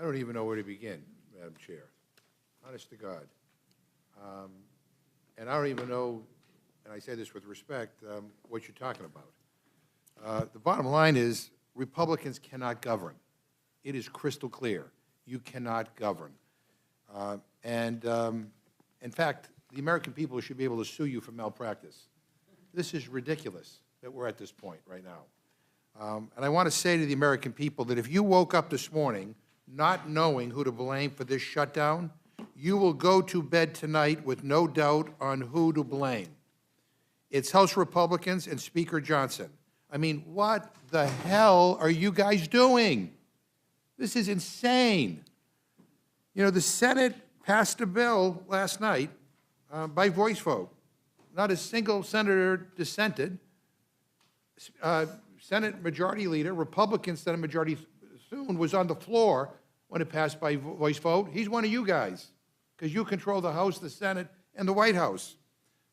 I don't even know where to begin, Madam Chair, honest to God. And I don't even know, and I say this with respect, what you're talking about. The bottom line is Republicans cannot govern. It is crystal clear. You cannot govern. In fact, the American people should be able to sue you for malpractice. This is ridiculous that we're at this point right now. And I want to say to the American people that if you woke up this morning not knowing who to blame for this shutdown, you will go to bed tonight with no doubt on who to blame. It's House Republicans and Speaker Johnson. I mean, what the hell are you guys doing? This is insane. You know, the Senate passed a bill last night by voice vote. Not a single senator dissented. Senate Majority Leader, Republican Senate Majority Thune, was on the floor when it passed by voice vote. He's one of you guys, because you control the House, the Senate, and the White House.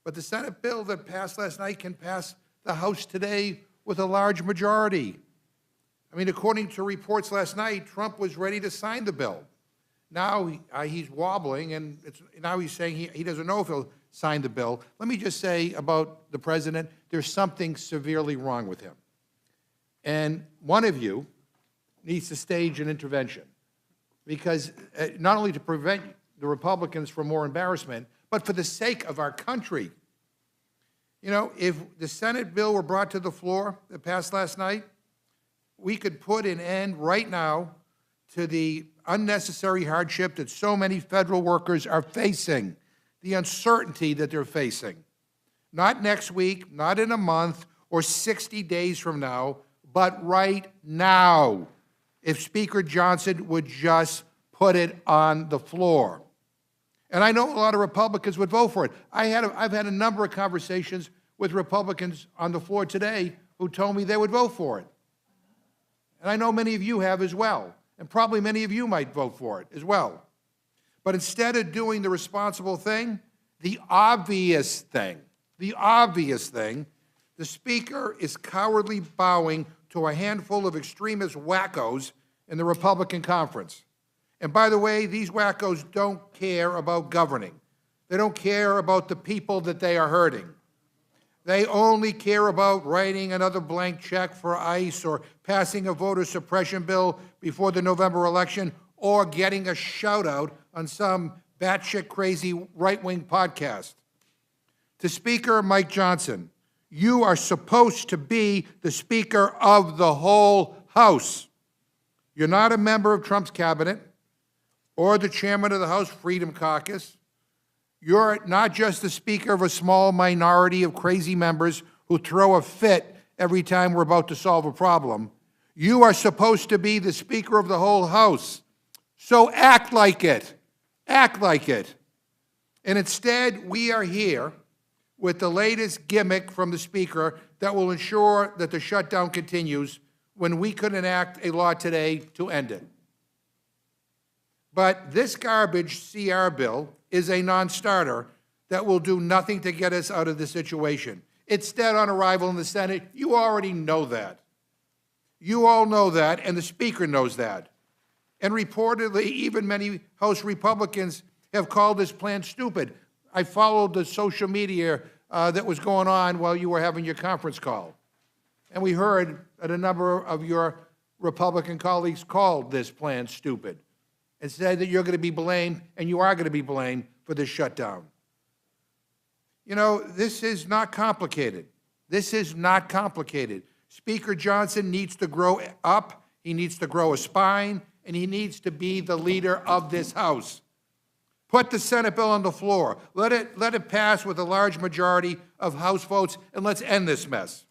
But the Senate bill that passed last night can pass the House today with a large majority. I mean, according to reports last night, Trump was ready to sign the bill. Now he's wobbling, and now he's saying he doesn't know if he'll sign the bill. Let me just say about the president, there's something severely wrong with him. And one of you needs to stage an intervention, because not only to prevent the Republicans from more embarrassment, but for the sake of our country. You know, if the Senate bill were brought to the floor that passed last night, we could put an end right now to the unnecessary hardship that so many federal workers are facing, the uncertainty that they're facing. Not next week, not in a month, or 60 days from now, but right now, if Speaker Johnson would just put it on the floor. And I know a lot of Republicans would vote for it. I've had a number of conversations with Republicans on the floor today who told me they would vote for it. And I know many of you have as well. And probably many of you might vote for it as well. But instead of doing the responsible thing, the obvious thing, the Speaker is cowardly bowing to a handful of extremist wackos in the Republican conference. And by the way, these wackos don't care about governing. They don't care about the people that they are hurting. They only care about writing another blank check for ICE or passing a voter suppression bill before the November election or getting a shout-out on some batshit crazy right-wing podcast. To Speaker Mike Johnson, you are supposed to be the Speaker of the whole House. You're not a member of Trump's cabinet or the chairman of the House Freedom Caucus. You're not just the Speaker of a small minority of crazy members who throw a fit every time we're about to solve a problem. You are supposed to be the Speaker of the whole House. So act like it. Act like it. And instead, we are here with the latest gimmick from the Speaker that will ensure that the shutdown continues when we could enact a law today to end it. But this garbage CR bill is a non-starter that will do nothing to get us out of the situation. It's dead on arrival in the Senate. You already know that. You all know that, and the Speaker knows that. And reportedly, even many House Republicans have called this plan stupid. I followed the social media that was going on while you were having your conference call. And we heard that a number of your Republican colleagues called this plan stupid and said that you're going to be blamed, and you are going to be blamed for this shutdown. You know, this is not complicated. This is not complicated. Speaker Johnson needs to grow up, he needs to grow a spine, and he needs to be the leader of this House. Put the Senate bill on the floor. Let it pass with a large majority of House votes, and let's end this mess.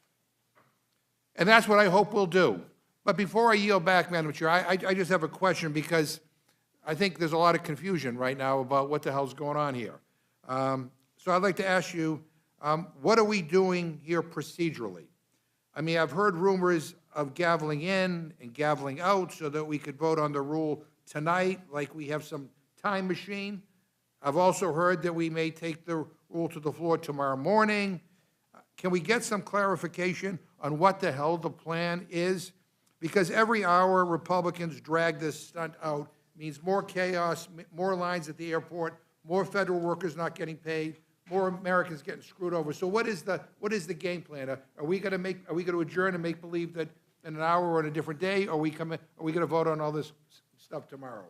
And that's what I hope we'll do. But before I yield back, Madam Chair, I just have a question, because I think there's a lot of confusion right now about what the hell's going on here. So I'd like to ask you, what are we doing here procedurally? I mean, I've heard rumors of gaveling in and gaveling out so that we could vote on the rule tonight, like we have some time machine. I've also heard that we may take the rule to the floor tomorrow morning. Can we get some clarification on what the hell the plan is? Because every hour Republicans drag this stunt out, means more chaos, more lines at the airport, more federal workers not getting paid, more Americans getting screwed over. So what is the game plan? Are we going to adjourn and make believe that in an hour or on a different day, or are we going to vote on all this stuff tomorrow?